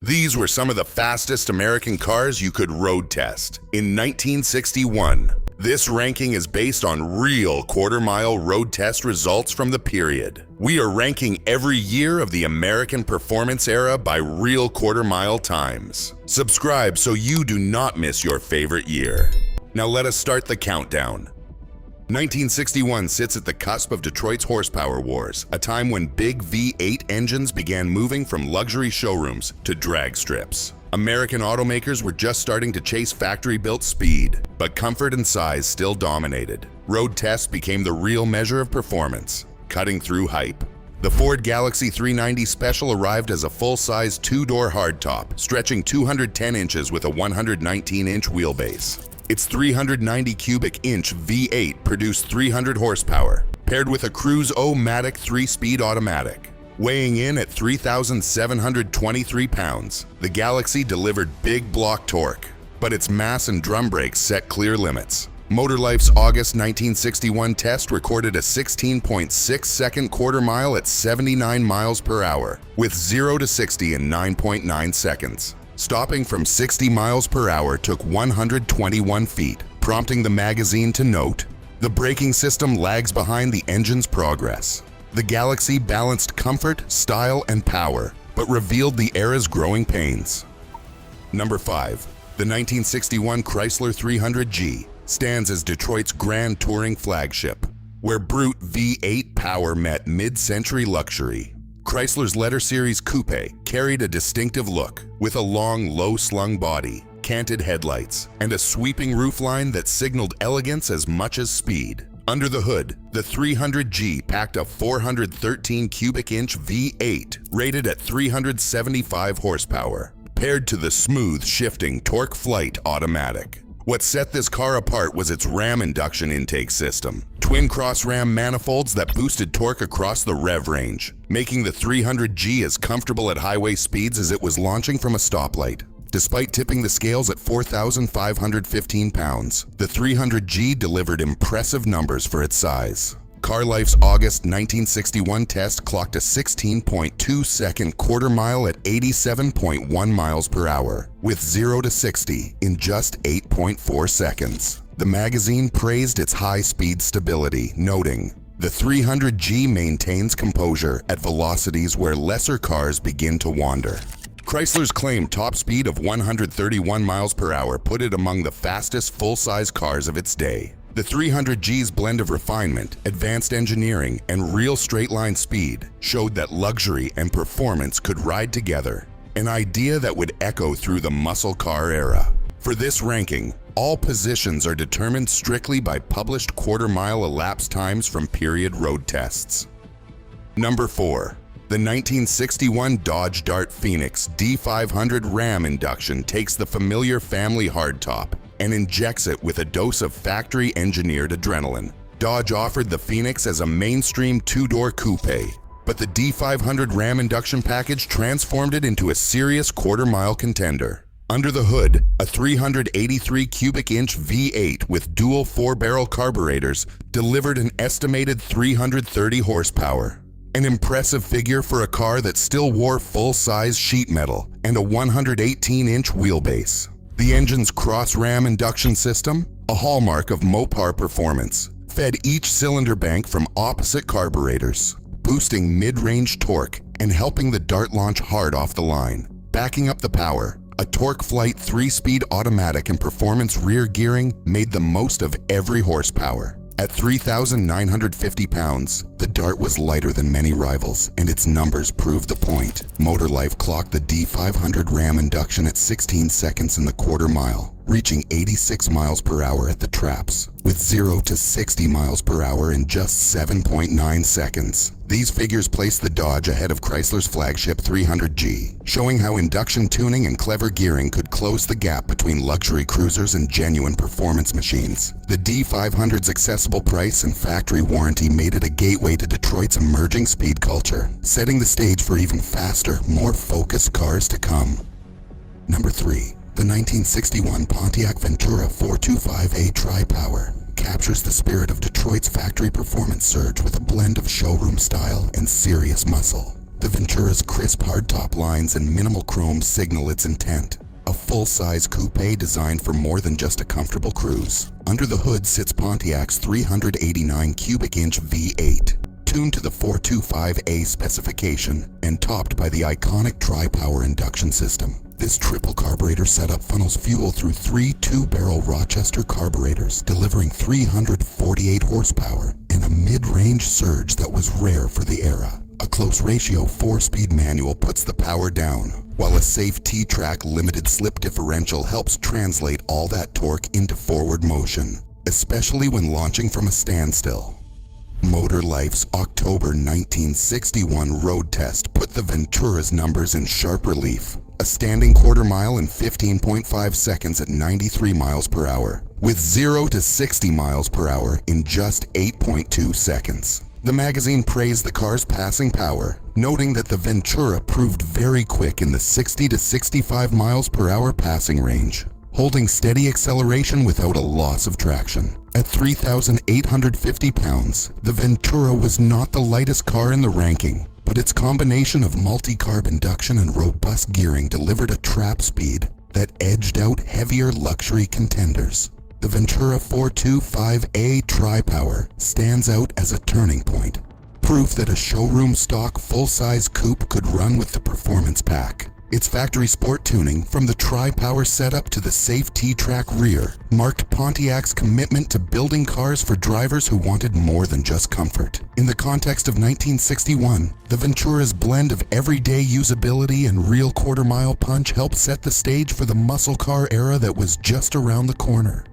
These were some of the fastest American cars you could road test. In 1961, this ranking is based on real quarter-mile road test results from the period. We are ranking every year of the American performance era by real quarter-mile times. Subscribe so you do not miss your favorite year. Now let us start the countdown. 1961 sits at the cusp of Detroit's horsepower wars, a time when big V8 engines began moving from luxury showrooms to drag strips. American automakers were just starting to chase factory-built speed, but comfort and size still dominated. Road tests became the real measure of performance, cutting through hype. The Ford Galaxie 390 Special arrived as a full-size two-door hardtop, stretching 210 inches with a 119-inch wheelbase. Its 390 cubic inch V8 produced 300 horsepower, paired with a Cruise-O-Matic 3-speed automatic. Weighing in at 3,723 pounds, the Galaxie delivered big block torque, but its mass and drum brakes set clear limits. Motorlife's August 1961 test recorded a 16.6-second quarter mile at 79 miles per hour, with 0 to 60 in 9.9 seconds. Stopping from 60 miles per hour took 121 feet, prompting the magazine to note, "The braking system lags behind the engine's progress." The Galaxie balanced comfort, style, and power, but revealed the era's growing pains. Number 5. The 1961 Chrysler 300G stands as Detroit's grand touring flagship, where brute V8 power met mid-century luxury. Chrysler's Letter Series Coupe carried a distinctive look, with a long, low-slung body, canted headlights, and a sweeping roofline that signaled elegance as much as speed. Under the hood, the 300G packed a 413 cubic inch V8 rated at 375 horsepower, paired to the smooth, shifting Torque Flight automatic. What set this car apart was its Ram induction intake system, twin cross-ram manifolds that boosted torque across the rev range, making the 300G as comfortable at highway speeds as it was launching from a stoplight. Despite tipping the scales at 4,515 pounds, the 300G delivered impressive numbers for its size. CarLife's August 1961 test clocked a 16.2-second quarter mile at 87.1 miles per hour, with 0 to 60 in just 8.4 seconds. The magazine praised its high-speed stability, noting, "The 300G maintains composure at velocities where lesser cars begin to wander." Chrysler's claimed top speed of 131 miles per hour put it among the fastest full-size cars of its day. The 300G's blend of refinement, advanced engineering, and real straight-line speed showed that luxury and performance could ride together, an idea that would echo through the muscle car era. For this ranking, all positions are determined strictly by published quarter-mile elapsed times from period road tests. Number 4. The 1961 Dodge Dart Phoenix D500 Ram induction takes the familiar family hardtop and injects it with a dose of factory-engineered adrenaline. Dodge offered the Phoenix as a mainstream two-door coupe, but the D500 Ram induction package transformed it into a serious quarter-mile contender. Under the hood, a 383 cubic inch V8 with dual 4-barrel carburetors delivered an estimated 330 horsepower. An impressive figure for a car that still wore full-size sheet metal and a 118-inch wheelbase. The engine's cross-ram induction system, a hallmark of Mopar performance, fed each cylinder bank from opposite carburetors, boosting mid-range torque and helping the Dart launch hard off the line. Backing up the power, a Torque Flight 3-speed automatic and performance rear gearing made the most of every horsepower. At 3,950 pounds, the Dart was lighter than many rivals, and its numbers proved the point. Motorlife clocked the D500 Ram induction at 16 seconds in the quarter mile, reaching 86 miles per hour at the traps, with 0 to 60 miles per hour in just 7.9 seconds. These figures place the Dodge ahead of Chrysler's flagship 300G, showing how induction tuning and clever gearing could close the gap between luxury cruisers and genuine performance machines. The D500's accessible price and factory warranty made it a gateway to Detroit's emerging speed culture, setting the stage for even faster, more focused cars to come. Number 3. The 1961 Pontiac Ventura 425A Tri-Power captures the spirit of Detroit's factory performance surge with a blend of showroom style and serious muscle. The Ventura's crisp hardtop lines and minimal chrome signal its intent. A full-size coupe designed for more than just a comfortable cruise. Under the hood sits Pontiac's 389 cubic inch V8, tuned to the 425A specification and topped by the iconic tri-power induction system. This triple carburetor setup funnels fuel through three 2-barrel Rochester carburetors, delivering 348 horsepower and a mid-range surge that was rare for the era. A close ratio 4-speed manual puts the power down, while a safe T-Track limited slip differential helps translate all that torque into forward motion, especially when launching from a standstill. Motor Life's October 1961 road test put the Ventura's numbers in sharp relief. A standing quarter mile in 15.5 seconds at 93 miles per hour, with 0 to 60 miles per hour in just 8.2 seconds. The magazine praised the car's passing power, noting that the Ventura proved very quick in the 60 to 65 miles per hour passing range, holding steady acceleration without a loss of traction. At 3,850 pounds, the Ventura was not the lightest car in the ranking, but its combination of multi-carb induction and robust gearing delivered a trap speed that edged out heavier luxury contenders. The Ventura 425A Tri-Power stands out as a turning point, proof that a showroom stock full-size coupe could run with the performance pack. Its factory sport tuning, from the Tri-Power setup to the safe T-Track rear, marked Pontiac's commitment to building cars for drivers who wanted more than just comfort. In the context of 1961, the Ventura's blend of everyday usability and real quarter-mile punch helped set the stage for the muscle car era that was just around the corner.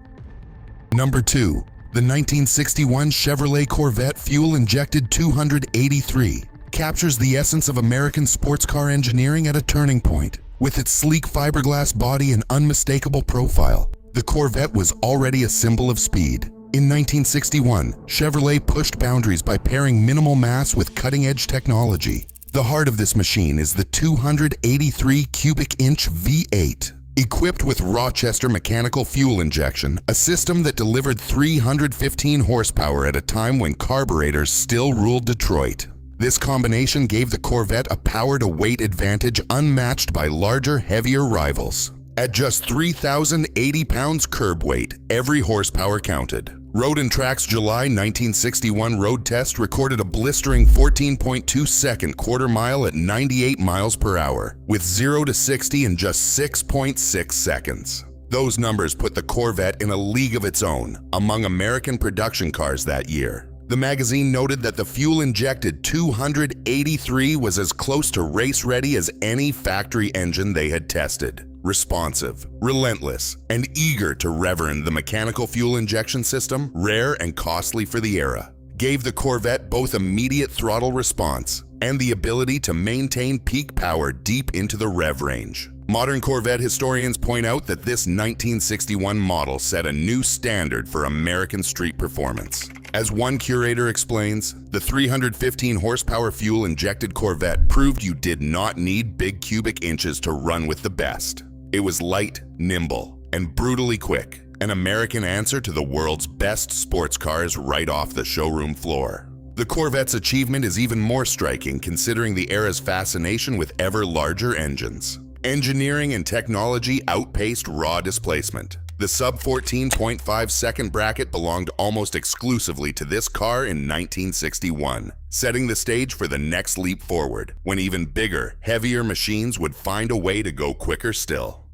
Number 2. The 1961 Chevrolet Corvette fuel-injected 283 captures the essence of American sports car engineering at a turning point. With its sleek fiberglass body and unmistakable profile, the Corvette was already a symbol of speed. In 1961, Chevrolet pushed boundaries by pairing minimal mass with cutting-edge technology. The heart of this machine is the 283 cubic inch V8. Equipped with Rochester mechanical fuel injection, a system that delivered 315 horsepower at a time when carburetors still ruled Detroit. This combination gave the Corvette a power-to-weight advantage unmatched by larger, heavier rivals. At just 3,080 pounds curb weight, every horsepower counted. Road and Track's July 1961 road test recorded a blistering 14.2-second quarter mile at 98 miles per hour, with 0 to 60 in just 6.6 seconds. Those numbers put the Corvette in a league of its own among American production cars that year. The magazine noted that the fuel-injected 283 was as close to race-ready as any factory engine they had tested. Responsive, relentless, and eager to reverend the mechanical fuel injection system, rare and costly for the era, gave the Corvette both immediate throttle response and the ability to maintain peak power deep into the rev range. Modern Corvette historians point out that this 1961 model set a new standard for American street performance. As one curator explains, the 315 horsepower fuel-injected Corvette proved you did not need big cubic inches to run with the best. It was light, nimble, and brutally quick, an American answer to the world's best sports cars right off the showroom floor. The Corvette's achievement is even more striking considering the era's fascination with ever larger engines. Engineering and technology outpaced raw displacement. The sub-14.5 second bracket belonged almost exclusively to this car in 1961, setting the stage for the next leap forward, when even bigger, heavier machines would find a way to go quicker still.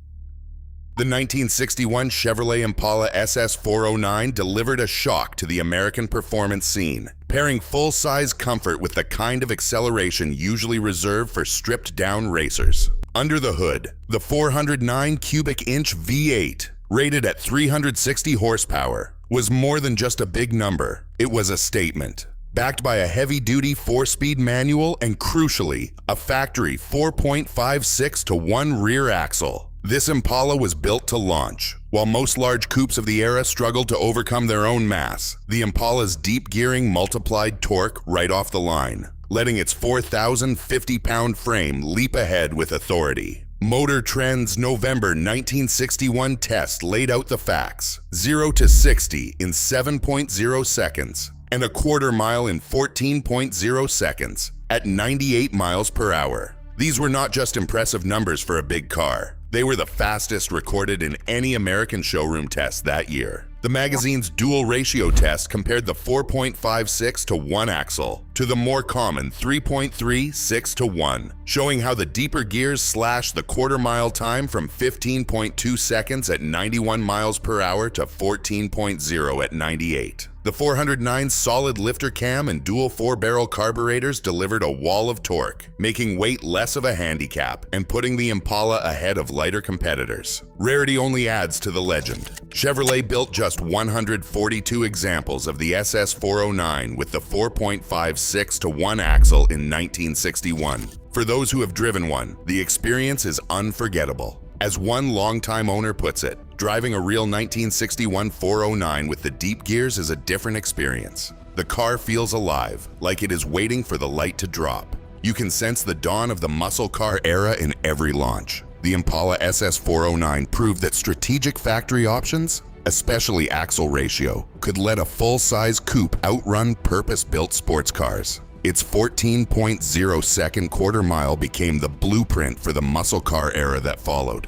The 1961 Chevrolet Impala SS409 delivered a shock to the American performance scene, pairing full-size comfort with the kind of acceleration usually reserved for stripped-down racers. Under the hood, the 409 cubic inch V8, rated at 360 horsepower, was more than just a big number. It was a statement. Backed by a heavy-duty 4-speed manual and, crucially, a factory 4.56 to 1 rear axle. This Impala was built to launch. While most large coupes of the era struggled to overcome their own mass, the Impala's deep gearing multiplied torque right off the line, letting its 4,050-pound frame leap ahead with authority. Motor Trend's November 1961 test laid out the facts: 0 to 60 in 7.0 seconds and a quarter mile in 14.0 seconds. at 98 miles per hour. These were not just impressive numbers for a big car. They were the fastest recorded in any American showroom test that year. The magazine's dual ratio test compared the 4.56 to 1 axle to the more common 3.36 to 1, showing how the deeper gears slashed the quarter-mile time from 15.2 seconds at 91 miles per hour to 14.0 at 98. The 409's solid lifter cam and dual 4-barrel carburetors delivered a wall of torque, making weight less of a handicap and putting the Impala ahead of lighter competitors. Rarity only adds to the legend. Chevrolet built just 142 examples of the SS 409 with the 4.56 to 1 axle in 1961. For those who have driven one, the experience is unforgettable. As one longtime owner puts it, driving a real 1961 409 with the deep gears is a different experience. The car feels alive, like it is waiting for the light to drop. You can sense the dawn of the muscle car era in every launch. The Impala SS 409 proved that strategic factory options, especially axle ratio, could let a full-size coupe outrun purpose-built sports cars. Its 14.0-second quarter mile became the blueprint for the muscle car era that followed.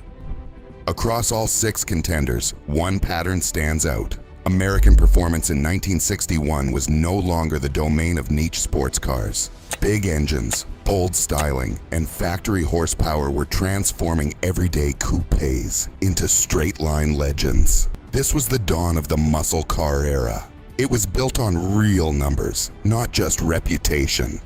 Across all 6 contenders, one pattern stands out. American performance in 1961 was no longer the domain of niche sports cars. Big engines, bold styling, and factory horsepower were transforming everyday coupes into straight-line legends. This was the dawn of the muscle car era. It was built on real numbers, not just reputation.